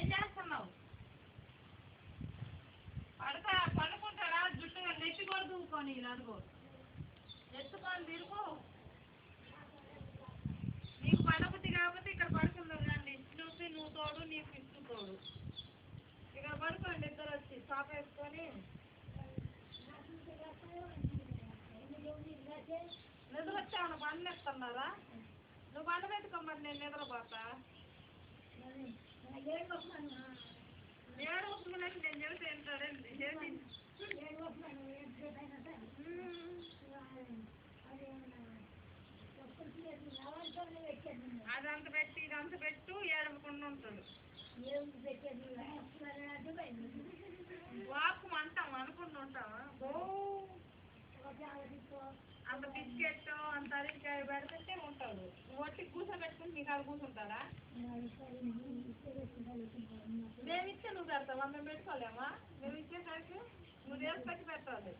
ఏం చేస్తున్నావు? పడుకుంటారా? జుట్టు నెత్తి కూడా దూకొని అడుగు ఎత్తుకొని తిరుగు. నీకు పడబుద్ధి కాకపోతే ఇక్కడ పడుకుందాం రండి. నువ్వు తోడు నీకు ఇస్తూ తోడు. ఇక్కడ పడుకోండి ఇద్దరు వచ్చి చాప వేసుకొని. నిద్ర వచ్చామన్నా బండి ఎత్తున్నారా? నువ్వు బండ పెట్టుకోమని నేను నిద్రపోతా. ఏడు వస్తుందంటే నేను చెబితే ఏంటాడండి. అదంత పెట్టి ఇదంత పెట్టు ఏడవకుండా ఉంటాడు. వాకు అంటాం అనుకుంటూ ఉంటావా? అంత బిస్కెట్ అంత అరటికాయ పెడితే ఉంటాడు. ఒట్టి కూర్చోబెట్టుకుని నీకు ఆడ కూర్చుంటాడా? మేము ఇస్తే నువ్వు పెడతావా? మేము పెట్టుకోలేమా? మేము ఇచ్చేసరికి నువ్వు చేసి పెట్టి పెట్టాలి.